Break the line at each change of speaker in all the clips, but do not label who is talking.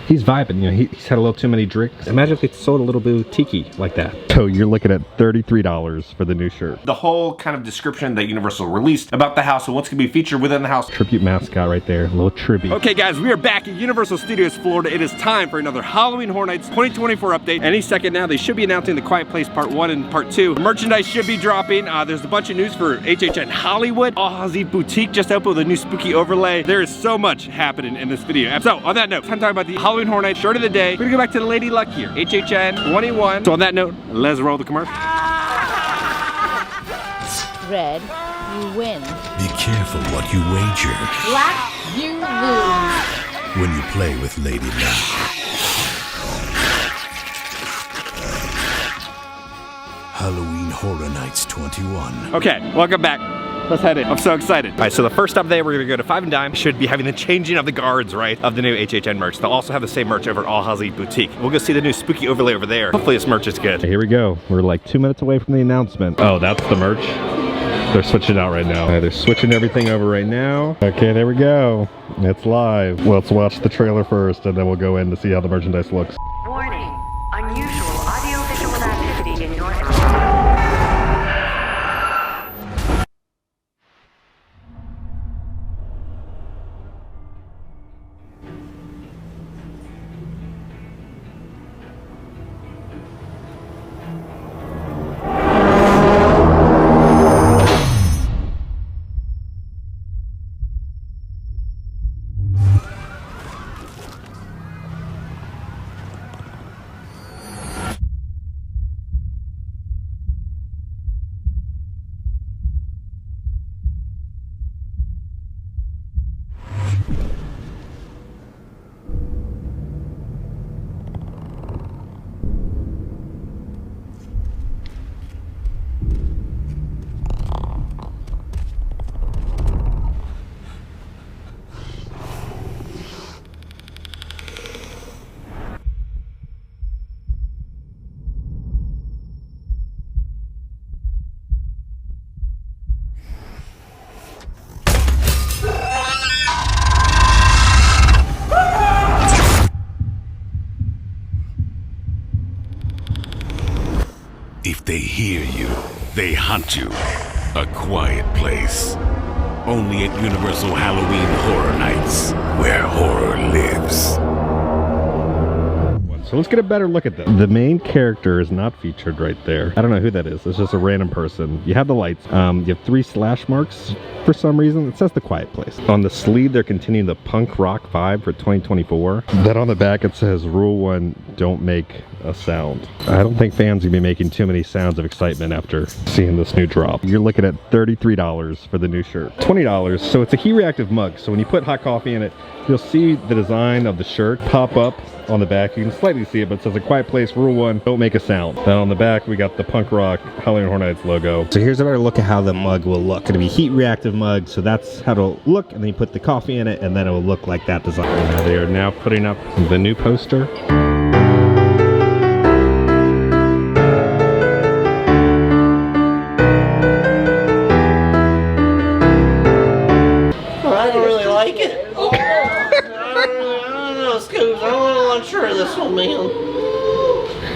He's vibing, you know, he's had a little too many drinks. Imagine if they sold a little boutique like that. So you're looking at $33 for the new shirt.
The whole kind of description that Universal released about the house and what's gonna be featured within the house.
Tribute mascot right there, a little tribute.
Okay guys, we are back at Universal Studios Florida. It is time for another Halloween Horror Nights 2024 update. Any second now, they should be announcing The Quiet Place Part 1 and Part 2. Merchandise should be dropping. There's a bunch of news for HHN Hollywood. Hallows Eve Boutique just opened with a new spooky overlay. There is so much happening in this video. So on that note, time to talk about the Halloween Horror Nights shirt of the day. We're gonna go back to the Lady Luck here, HHN 21. So on that note, let's roll the commercial.
Red, you win.
Be careful what you wager.
Black, you lose.
When you play with Lady Luck. Halloween Horror Nights 21.
Okay, welcome back. Let's head in. I'm so excited. All right, so the first stop there, we're gonna go to 5 and Dime. Should be having the changing of the guards, right, of the new HHN merch. They'll also have the same merch over at Hallows Eve Boutique. We'll go see the new spooky overlay over there. Hopefully this merch is good.
Here we go. We're like 2 minutes away from the announcement. Oh, that's the merch. They're switching out right now. They're switching everything over right now. Okay, there we go. It's live. Well, let's watch the trailer first, and then we'll go in to see how the merchandise looks.
Warning. Unusual audio-visual activity in your area.
If they hear you, they hunt you. A quiet place. Only at Universal Halloween Horror Nights, where horror lives.
So let's get a better look at them. The main character is not featured right there. I don't know who that is. It's just a random person. You have the lights. You have 3 slash marks for some reason. It says The Quiet Place. On the sleeve, they're continuing the punk rock vibe for 2024. Then on the back, it says Rule 1, don't make a sound. I don't think fans are gonna be making too many sounds of excitement after seeing this new drop. You're looking at $33 for the new shirt. $20, so it's a heat reactive mug. So when you put hot coffee in it, you'll see the design of the shirt pop up on the back. You can slightly see it, but it says A Quiet Place, Rule 1, don't make a sound. Then on the back, we got the punk rock Halloween Horror Nights logo. So here's a better look at how the mug will look. It's gonna be heat reactive mug, so that's how it'll look, and then you put the coffee in it, and then it will look like that design. They are now putting up the new poster.
I don't really like it. I don't know, Scoops. I'm a little unsure of this one, man.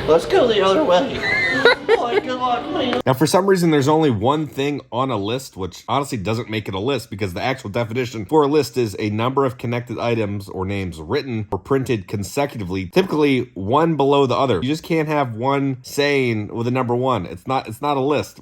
Let's go the other way. Boy, good luck, man.
Now, for some reason, there's only one thing on a list, which honestly doesn't make it a list because the actual definition for a list is a number of connected items or names written or printed consecutively, typically one below the other. You just can't have one saying with a number 1. It's not a list.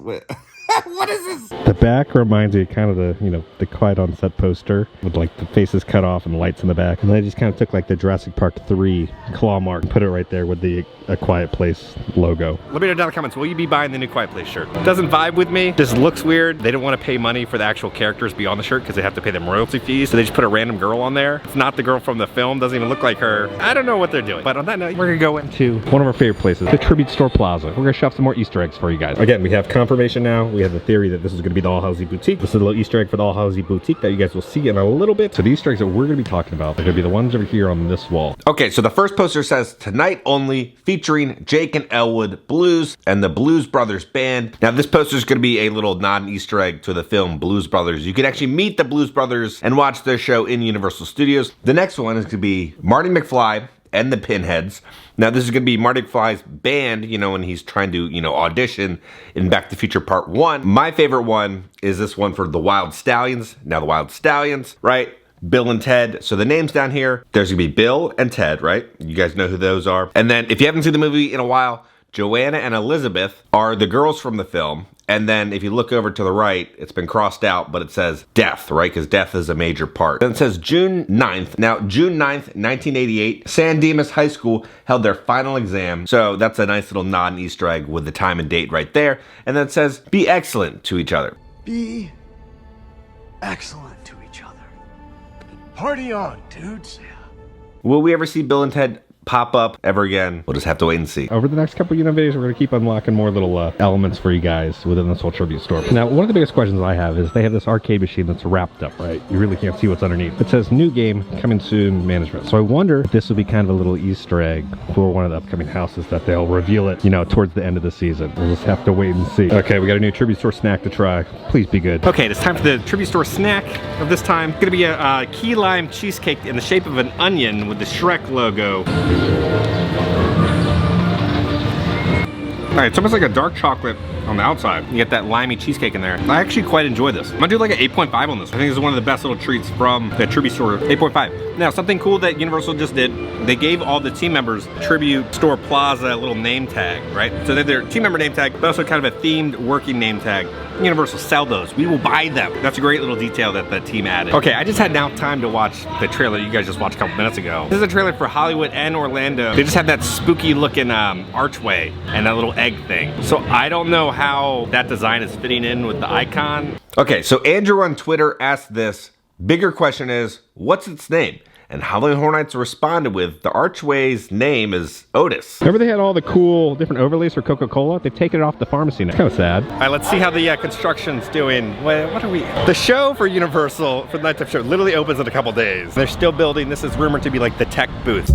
What is this?
The back reminds me kind of the, you know, the Quiet on Set poster with like the faces cut off and the lights in the back. And they just kind of took like the Jurassic Park 3 claw mark and put it right there with the A Quiet Place logo.
Let me know down in the comments, will you be buying the new Quiet Place shirt? It doesn't vibe with me. This looks weird. They don't want to pay money for the actual characters beyond the shirt because they have to pay them royalty fees. So they just put a random girl on there. It's not the girl from the film. Doesn't even look like her. I don't know what they're doing. But on that note, we're going to go into
One of our favorite places, the Tribute Store Plaza. We're gonna shop some more Easter eggs for you guys. Again, we have confirmation now. We have the theory that this is gonna be the Hallows Eve Boutique. This is a little Easter egg for the Hallows Eve Boutique that you guys will see in a little bit. So the Easter eggs that we're gonna be talking about are gonna be the ones over here on this wall.
Okay, so the first poster says tonight only, featuring Jake and Elwood Blues and the Blues Brothers Band. Now this poster is going to be a little non-Easter egg to the film Blues Brothers. You can actually meet the Blues Brothers and watch their show in Universal Studios. The next one is going to be Marty McFly and the Pinheads. Now this is going to be Marty McFly's band, you know, when he's trying to, you know, audition in Back to the Future Part 1. My favorite one is this one for the Wild Stallions. Now the Wild Stallions, right? Bill and Ted. So the names down here, there's gonna be Bill and Ted, right? You guys know who those are. And then if you haven't seen the movie in a while, Joanna and Elizabeth are the girls from the film. And then if you look over to the right, it's been crossed out, but it says Death, right? Because Death is a major part. Then it says June 9th. Now, June 9th, 1988, San Dimas High School held their final exam. So that's a nice little nod and Easter egg with the time and date right there. And then it says, be excellent to each other.
Be excellent to each other. Party on, dudes.
Will we ever see Bill and Ted pop up ever again? We'll just have to wait and see.
Over the next couple of videos, we're going to keep unlocking more little elements for you guys within this whole tribute store. Now, one of the biggest questions I have is they have this arcade machine that's wrapped up, right? You really can't see what's underneath. It says new game coming soon management. So I wonder if this will be kind of a little Easter egg for one of the upcoming houses that they'll reveal it, you know, towards the end of the season. We'll just have to wait and see. Okay, we got a new tribute store snack to try. Please be good.
Okay, it's time for the tribute store snack of this time. It's gonna be a key lime cheesecake in the shape of an onion with the Shrek logo. All right, it's almost like a dark chocolate on the outside. You get that limey cheesecake in there. I actually quite enjoy this. I'm gonna do like an 8.5 on this. I think this is one of the best little treats from the tribute store. 8.5. Now, something cool that Universal just did, they gave all the team members Tribute Store Plaza little name tag, right? So they have their team member name tag, but also kind of a themed working name tag. Universal, sell those. We will buy them. That's a great little detail that the team added. Okay, I just had now time to watch the trailer you guys just watched a couple minutes ago. This is a trailer for Hollywood and Orlando. They just have that spooky looking archway and that little egg thing. So I don't know how that design is fitting in with the icon. Okay, so Andrew on Twitter asked this. Bigger question is, what's its name? And Halloween Horror Nights responded with, the archway's name is Otis.
Remember they had all the cool different overlays for Coca-Cola? They've taken it off the pharmacy now. Kind of sad.
All right, let's see how the construction's doing. What are we? The show for Universal, for the nighttime show, literally opens in a couple days. They're still building. This is rumored to be like the tech booth.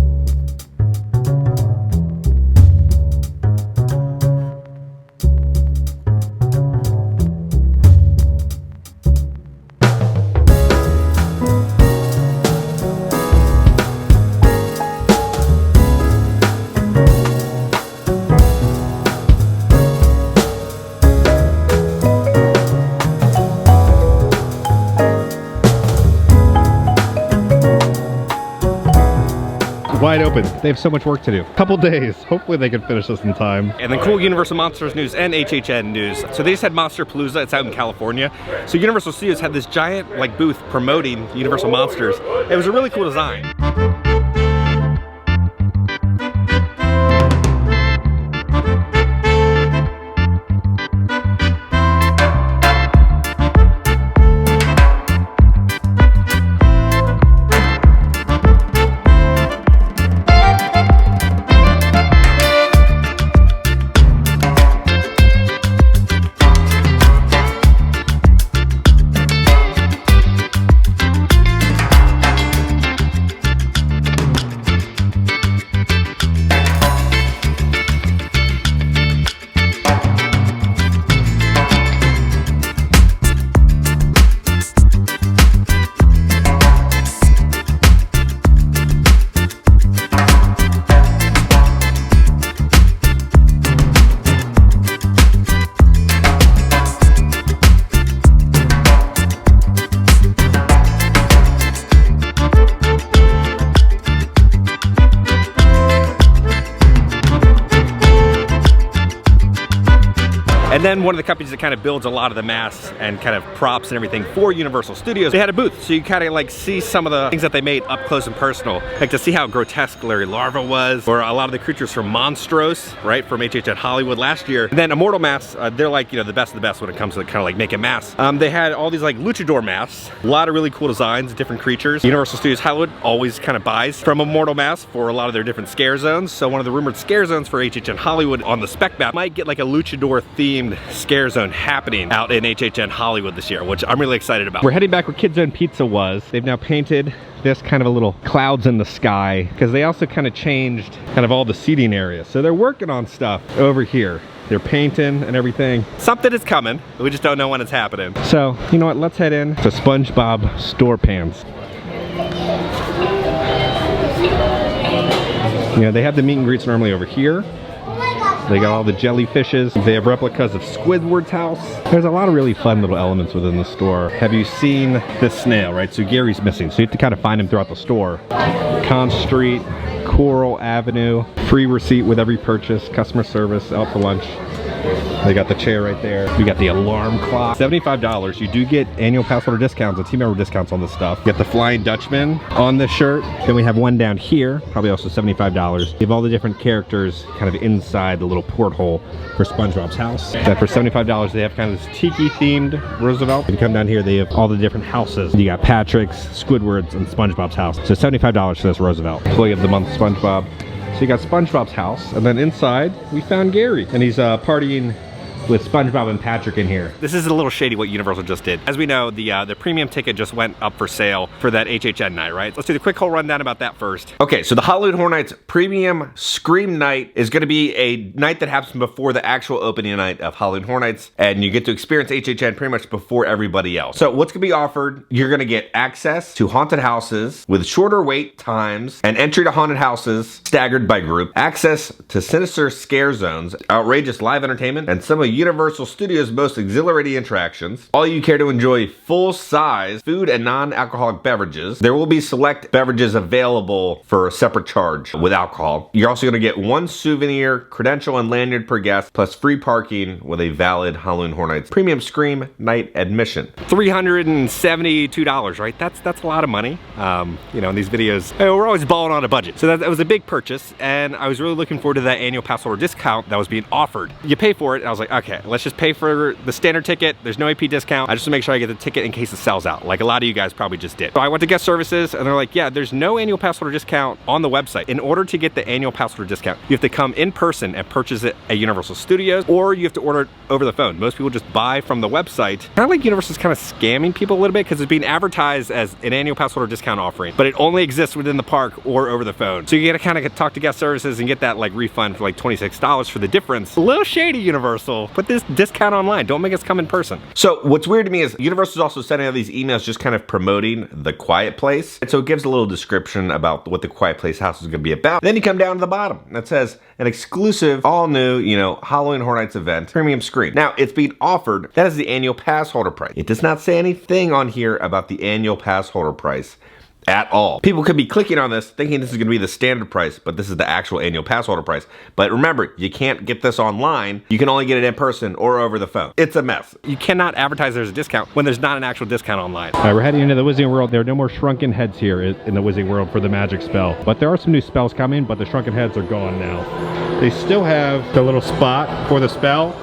Wide open. They have so much work to do. Couple days. Hopefully they can finish this in time.
And then cool Universal Monsters news and HHN news. So they just had Monster Palooza. It's out in California. So Universal Studios had this giant like booth promoting Universal Monsters. It was a really cool design. And then one of the companies that kind of builds a lot of the masks and kind of props and everything for Universal Studios, they had a booth. So you kind of like see some of the things that they made up close and personal. Like to see how grotesque Larry Larva was, or a lot of the creatures from Monstros, right, from HHN Hollywood last year. And then Immortal masks, they're like, you know, the best of the best when it comes to kind of like making masks. They had all these like luchador masks, a lot of really cool designs, different creatures. Universal Studios Hollywood always kind of buys from Immortal masks for a lot of their different scare zones. So one of the rumored scare zones for HHN Hollywood on the spec map might get like a luchador themed scare zone happening out in HHN Hollywood this year, which I'm really excited about.
We're heading back where Kid Zone Pizza was. They've now painted this kind of a little clouds in the sky, because they also kind of changed kind of all the seating areas. So they're working on stuff over here. They're painting and everything.
Something is coming, we just don't know when it's happening.
So, you know what, let's head in to SpongeBob Store Pants. Yeah, they have the meet and greets normally over here. They got all the jellyfishes. They have replicas of Squidward's house. There's a lot of really fun little elements within the store. Have you seen this snail, right? So Gary's missing, so you have to kind of find him throughout the store. Con Street, Coral Avenue, free receipt with every purchase, customer service, out for lunch. They got the chair right there. We got the alarm clock. $75. You do get annual pass holder discounts and team member discounts on this stuff. You get the Flying Dutchman on this shirt. Then we have one down here, probably also $75. You have all the different characters kind of inside the little porthole for SpongeBob's house. Then for $75, they have kind of this tiki themed Roosevelt. If you come down here, they have all the different houses. You got Patrick's, Squidward's, and SpongeBob's house. So $75 for this Roosevelt. Employee of the month, SpongeBob. So you got SpongeBob's house, and then inside we found Gary, and he's partying with SpongeBob and Patrick in here.
This is a little shady what Universal just did. As we know, the premium ticket just went up for sale for that HHN night, right? Let's do the quick whole rundown about that first. Okay, so the Halloween Horror Nights Premium Scream Night is gonna be a night that happens before the actual opening night of Halloween Horror Nights, and you get to experience HHN pretty much before everybody else. So what's gonna be offered, you're gonna get access to haunted houses with shorter wait times and entry to haunted houses staggered by group, access to sinister scare zones, outrageous live entertainment, and some of Universal Studios' most exhilarating attractions. All you care to enjoy full-size food and non-alcoholic beverages. There will be select beverages available for a separate charge with alcohol. You're also going to get one souvenir, credential, and lanyard per guest, plus free parking with a valid Halloween Horror Nights Premium Scream Night admission. $372, right? That's a lot of money. You know, in these videos, we're always balling on a budget. So that was a big purchase, and I was really looking forward to that annual pass holder discount that was being offered. You pay for it, and I was like, okay, let's just pay for the standard ticket. There's no AP discount. I just want to make sure I get the ticket in case it sells out, like a lot of you guys probably just did. So I went to guest services, and they're like, yeah, there's no annual pass holder discount on the website. In order to get the annual pass holder discount, you have to come in person and purchase it at Universal Studios, or you have to order it over the phone. Most people just buy from the website. Kind of like Universal's kind of scamming people a little bit because it's being advertised as an annual pass holder discount offering, but it only exists within the park or over the phone. So you gotta kind of talk to guest services and get that like refund for like $26 for the difference. A little shady, Universal. Put this discount online. Don't make us come in person. So what's weird to me is Universal's also sending out these emails just kind of promoting the Quiet Place. And so it gives a little description about what the Quiet Place house is gonna be about. Then you come down to the bottom that says an exclusive, all new, you know, Halloween Horror Nights event, Premium Scream. Now it's being offered, that is the annual pass holder price. It does not say anything on here about the annual pass holder price at all. People could be clicking on this thinking this is gonna be the standard price, but this is the actual annual pass holder price. But remember, you can't get this online. You can only get it in person or over the phone. It's a mess. You cannot advertise there's a discount when there's not an actual discount online.
All right, we're heading into the Wizarding World. There are no more shrunken heads here in the Wizarding World for the magic spell. But there are some new spells coming, but the shrunken heads are gone now. They still have the little spot for the spell,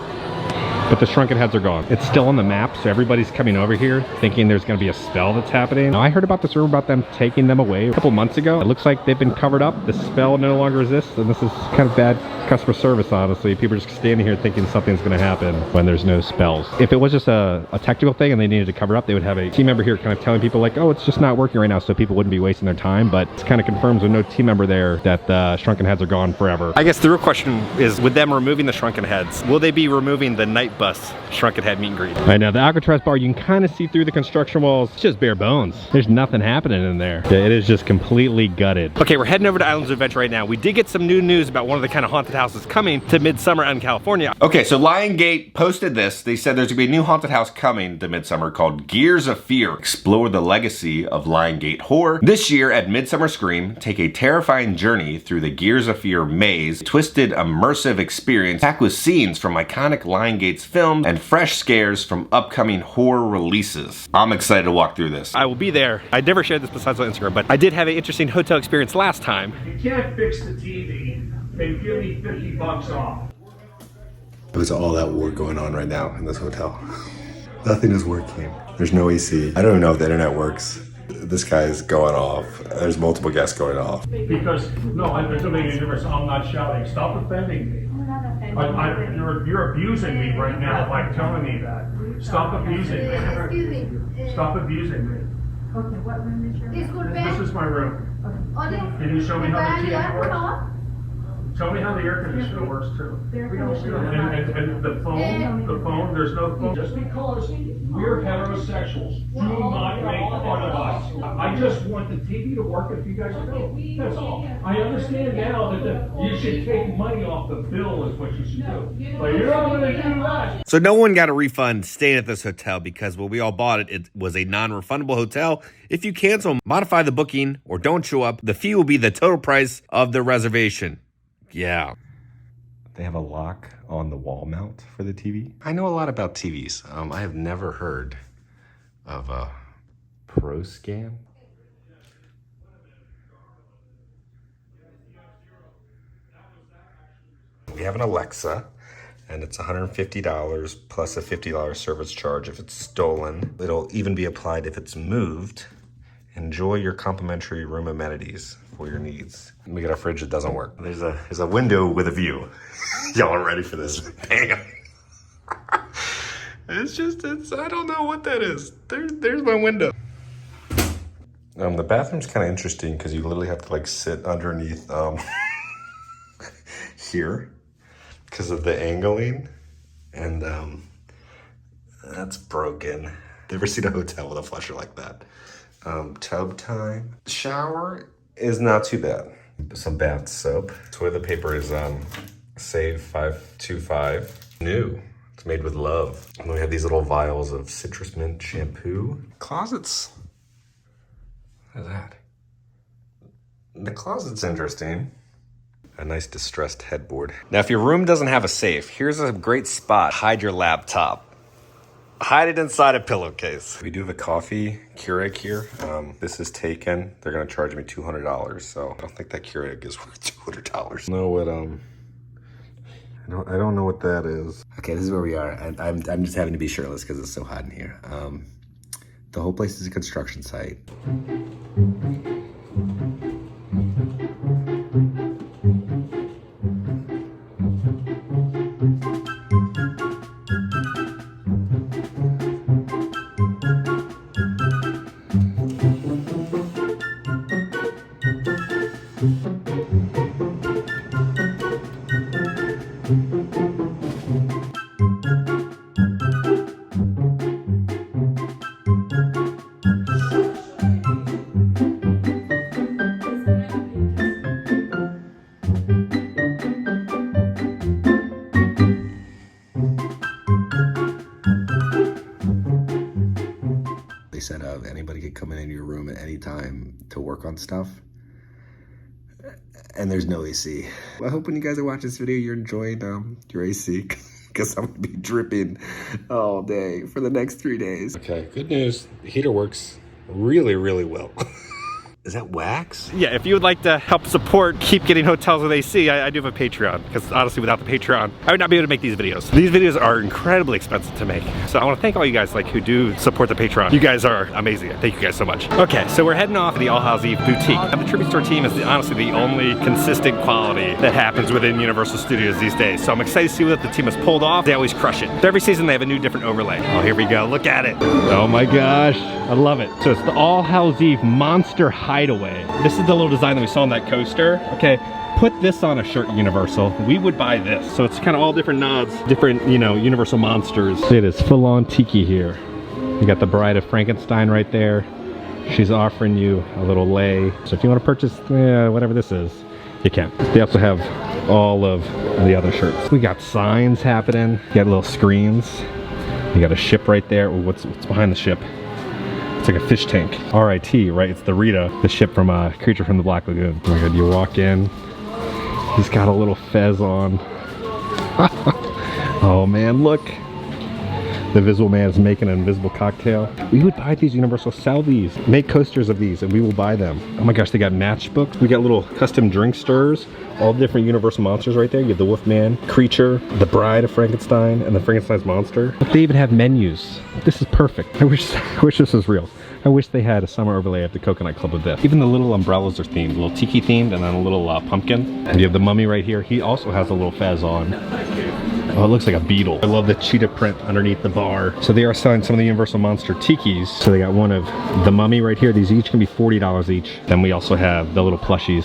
but the shrunken heads are gone. It's still on the map, so everybody's coming over here thinking there's gonna be a spell that's happening. Now, I heard about this rumor about them taking them away a couple months ago. It looks like they've been covered up. The spell no longer exists, and this is kind of bad customer service, honestly. People are just standing here thinking something's gonna happen when there's no spells. If it was just a technical thing and they needed to cover up, they would have a team member here kind of telling people like, oh, it's just not working right now, so people wouldn't be wasting their time. But it kind of confirms with no team member there that the shrunken heads are gone forever.
I guess the real question is, with them removing the shrunken heads, will they be removing the night bus shrunken head meet and greet?
Right now, the Alcatraz bar, you can kind of see through the construction walls. It's just bare bones. There's nothing happening in there. It is just completely gutted.
Okay, we're heading over to Islands of Adventure right now. We did get some new news about one of the kind of haunted houses coming to Midsummer in California. Okay, so Liongate posted this. They said there's gonna be a new haunted house coming to Midsummer called Gears of Fear. Explore the legacy of Liongate horror. This year at Midsummer Scream, take a terrifying journey through the Gears of Fear maze, twisted immersive experience packed with scenes from iconic Liongate's film and fresh scares from upcoming horror releases. I'm excited to walk through this. I will be there. I never shared this besides on Instagram, but I did have an interesting hotel experience last time.
You can't fix the TV. They give me $50 off.
There's all that war going on right now in this hotel. Nothing is working. There's no AC. I don't even know if the internet works. This guy's going off. There's multiple guests going off.
Because, no, there's no difference. I'm not shouting. Stop offending me. You're abusing me right now by telling me that. Stop abusing me.
Excuse me.
Stop abusing me.
Okay, what room is your room?
This is my room. Can you show me how the TV works? Tell me how the air conditioner works too. And the phone, there's no phone. Just because we're heterosexuals, do not make fun of us. I just want the TV to work if you guys do. That's all. I understand now that you should take money off the bill is what you should do. But you're not going to do that.
So no one got a refund staying at this hotel because when we all bought it, it was a non-refundable hotel. If you cancel, modify the booking, or don't show up, the fee will be the total price of the reservation. Yeah.
They have a lock on the wall mount for the TV. I know a lot about TVs. I have never heard of a ProScan. We have an Alexa, and it's $150 plus a $50 service charge if it's stolen. It'll even be applied if it's moved. Enjoy your complimentary room amenities for your needs. We got a fridge that doesn't work. There's a window with a view. Y'all are ready for this. Bam. It's I don't know what that is. There's my window. The bathroom's kind of interesting because you literally have to like sit underneath here because of the angling, and that's broken. Never seen a hotel with a flusher like that. Tub time. Shower is not too bad. Some bath soap. Toilet paper is Save 525. New. It's made with love. And we have these little vials of citrus mint shampoo. Closets. What is that? The closet's interesting. A nice distressed headboard. Now, if your room doesn't have a safe, here's a great spot. Hide your laptop. Hide it inside a pillowcase. We do have a coffee Keurig here. This is taken. They're gonna charge me $200, so I don't think that Keurig is worth $200. Know what I don't know what that is. Okay, this is where we are. I'm just having to be shirtless because it's so hot in here. The whole place is a construction site. Said anybody could come into your room at any time to work on stuff, and there's no AC. I hope when you guys are watching this video you're enjoying your AC, because I'm gonna be dripping all day for the next 3 days. Okay, good news, the heater works really well. Is that wax?
Yeah, if you would like to help support keep getting hotels with AC, I do have a Patreon, because honestly without the Patreon I would not be able to make these videos. These videos are incredibly expensive to make, so I want to thank all you guys who do support the Patreon. You guys are amazing. Thank you guys so much. Okay, so we're heading off to the Hallows Eve boutique. And the Tribute Store team is honestly the only consistent quality that happens within Universal Studios these days, so I'm excited to see what the team has pulled off. They always crush it. So every season they have a new different overlay. Oh, here we go, look at it. Oh my gosh, I love it. So it's the Hallows Eve Monster Hideaway. This is the little design that we saw on that coaster. Okay, put this on a shirt at Universal, we would buy this. So it's kind of all different nods, different, you know, Universal monsters. It is full-on tiki here. You got the Bride of Frankenstein right there. She's offering you a little lei. So if you want to purchase whatever this is, you can. They also have all of the other shirts. We got signs happening. You got little screens. You got a ship right there. Ooh, what's behind the ship? It's like a fish tank. R.I.T., right? It's the Rita, the ship from Creature from the Black Lagoon. Oh my god, you walk in. He's got a little fez on. Oh man, look. The Invisible Man is making an invisible cocktail. We would buy these, Universal, sell these. Make coasters of these and we will buy them. Oh my gosh, they got matchbooks. We got little custom drink stirrers. All different Universal monsters right there. You have the Wolfman, Creature, the Bride of Frankenstein, and the Frankenstein's monster. But they even have menus. This is perfect. I wish this was real. I wish they had a summer overlay of the Coconut Club with this. Even the little umbrellas are themed, a little tiki themed, and then a little pumpkin. And you have the mummy right here. He also has a little fez on. Oh, it looks like a beetle. I love the cheetah print underneath the bar. So they are selling some of the Universal Monster tikis. So they got one of the mummy right here. These each can be $40 each. Then we also have the little plushies.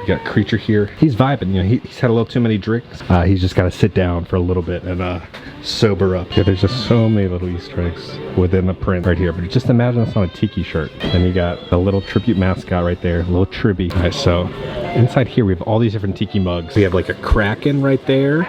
We got Creature here. He's vibing, you know, he's had a little too many drinks. He's just got to sit down for a little bit and sober up. Yeah, there's just so many little Easter eggs within the print right here. But just imagine this on a tiki shirt. And you got a little tribute mascot right there, a little tribby. All right, so inside here we have all these different tiki mugs. We have like a Kraken right there.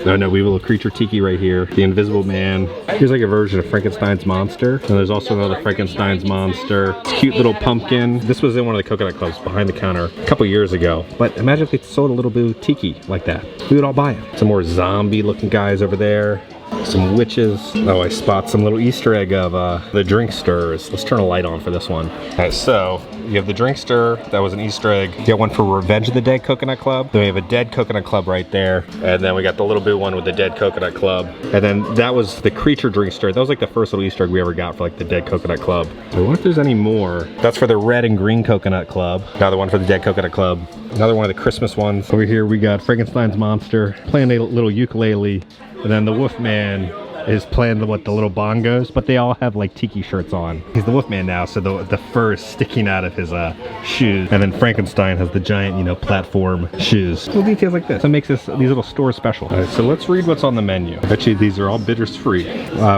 No, we have a little Creature tiki right here. The Invisible Man. Here's like a version of Frankenstein's monster. And there's also another Frankenstein's monster. This cute little pumpkin. This was in one of the coconut clubs behind the counter a couple years ago. But imagine if they sold a little bit of tiki like that. We would all buy it. Some more zombie looking guys over there. Some witches. Oh, I spot some little Easter egg of the drink stirrers. Let's turn a light on for this one. All right, so you have the drink stir. That was an Easter egg. You got one for Revenge of the Dead Coconut Club. Then we have a Dead Coconut Club right there. And then we got the little blue one with the Dead Coconut Club. And then that was the Creature drink stir. That was like the first little Easter egg we ever got for like the Dead Coconut Club. I wonder if there's any more. That's for the Red and Green Coconut Club. Another one for the Dead Coconut Club. Another one of the Christmas ones. Over here we got Frankenstein's monster playing a little ukulele. And then the Wolfman is playing the little bongos, but they all have like tiki shirts on. He's the Wolfman now, so the fur is sticking out of his shoes. And then Frankenstein has the giant, you know, platform shoes. Little details like this. So it makes these little stores special. All right, so let's read what's on the menu. I bet you these are all bitters free.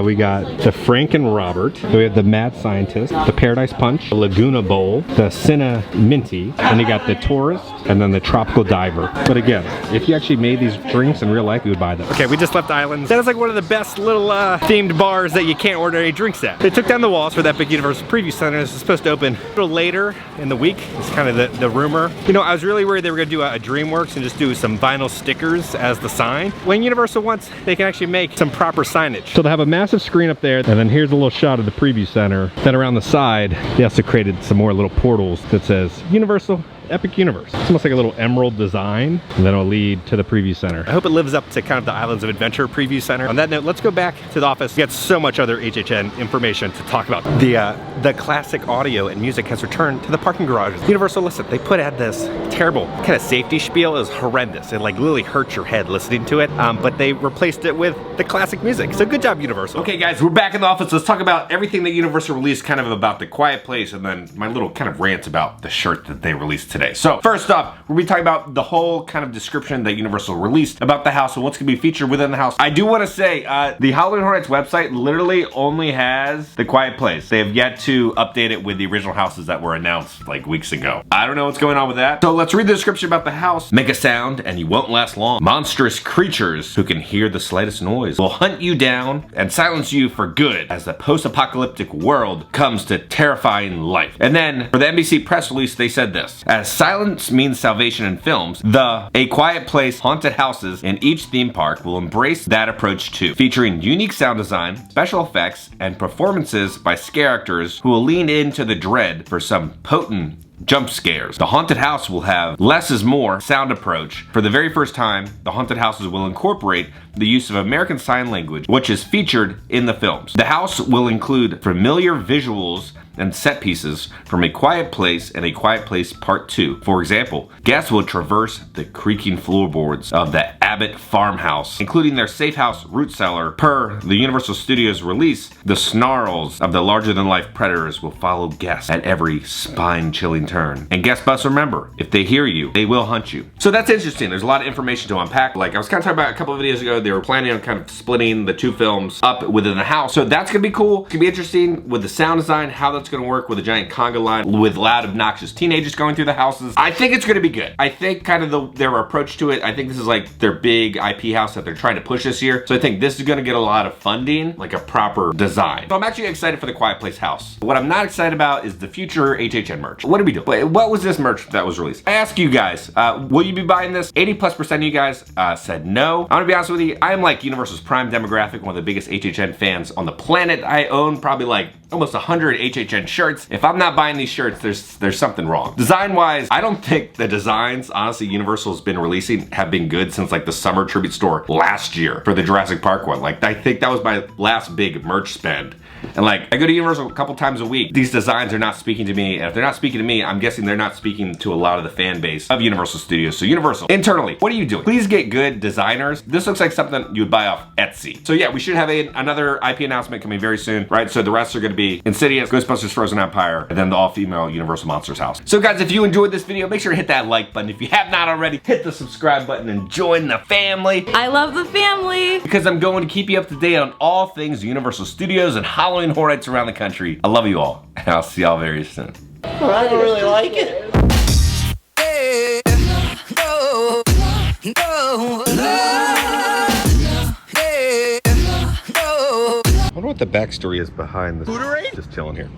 We got the Frank and Robert. We have the Mad Scientist, the Paradise Punch, the Laguna Bowl, the Cinna Minty, and you got the Tourist, and then the Tropical Diver. But again, if you actually made these drinks in real life, you would buy them. Okay, we just left Islands. That is like one of the best little themed bars that you can't order any drinks at. They took down the walls for that big Universal Preview Center. This is supposed to open a little later in the week. It's kind of the rumor. You know, I was really worried they were gonna do a DreamWorks and just do some vinyl stickers as the sign. When Universal wants, they can actually make some proper signage. So they have a massive screen up there, and then here's a little shot of the Preview Center. Then around the side, they also created some more little portals that says Universal Epic Universe. It's almost like a little emerald design, and then it'll lead to the Preview Center. I hope it lives up to kind of the Islands of Adventure Preview Center. On that note, let's go back to the office. We got so much other HHN information to talk about. The classic audio and music has returned to the parking garages. Universal, listen, they put out this terrible kind of safety spiel. It was horrendous. It like literally hurts your head listening to it, but they replaced it with the classic music. So good job, Universal. Okay guys, we're back in the office. Let's talk about everything that Universal released, kind of about the Quiet Place, and then my little kind of rant about the shirt that they released today. So first off, we'll be talking about the whole kind of description that Universal released about the house and what's gonna be featured within the house. I do want to say, the Halloween Horror Nights website literally only has the Quiet Place. They have yet to update it with the original houses that were announced like weeks ago. I don't know what's going on with that. So let's read the description about the house. Make a sound and you won't last long. Monstrous creatures who can hear the slightest noise will hunt you down and silence you for good as the post-apocalyptic world comes to terrifying life. And then for the NBC press release, they said this: as silence means salvation in films, the A Quiet Place haunted houses in each theme park will embrace that approach too, featuring unique sound design, special effects, and performances by scare actors who will lean into the dread for some potent jump scares. The haunted house will have less is more sound approach. For the very first time, the haunted houses will incorporate the use of American Sign Language, which is featured in the films. The house will include familiar visuals and set pieces from A Quiet Place and A Quiet Place Part 2. For example, guests will traverse the creaking floorboards of the Abbott farmhouse, including their safe house root cellar. Per the Universal Studios release, the snarls of the larger-than-life predators will follow guests at every spine-chilling turn. And guests must remember, if they hear you, they will hunt you. So that's interesting. There's a lot of information to unpack. Like I was kind of talking about a couple of videos ago, they were planning on kind of splitting the two films up within the house. So that's gonna be cool. It's gonna be interesting with the sound design, how that's gonna work with a giant conga line with loud, obnoxious teenagers going through the houses. I think it's gonna be good. I think kind of their approach to it, I think this is like their big IP house that they're trying to push this year. So I think this is gonna get a lot of funding, like a proper design. So I'm actually excited for the Quiet Place house. What I'm not excited about is the future HHN merch. What are we doing? What was this merch that was released? I ask you guys, will you be buying this? 80+% of you guys said no. I'm gonna be honest with you, I am like Universal's prime demographic, one of the biggest HHN fans on the planet. I own probably like almost 100 HHN shirts. If I'm not buying these shirts, there's something wrong. Design-wise, I don't think the designs, honestly, Universal's been releasing have been good since like the summer tribute store last year for the Jurassic Park one. Like, I think that was my last big merch spend. And like, I go to Universal a couple times a week. These designs are not speaking to me, and if they're not speaking to me, I'm guessing they're not speaking to a lot of the fan base of Universal Studios. So Universal, internally, what are you doing? Please get good designers. This looks like something you would buy off Etsy. So yeah, we should have another IP announcement coming very soon, right? So the rest are gonna
be Insidious, Ghostbusters Frozen Empire, and then the all-female Universal Monsters house. So guys, if you enjoyed this video, make sure to hit that like button. If you have not already, hit the subscribe button and join the family.
I love the family.
Because I'm going to keep you up to date on all things Universal Studios and Halloween Horror Nights around the country. I love you all, and I'll see y'all very soon.
Well, I don't really like it.
I wonder what the backstory is behind this. Just chilling here.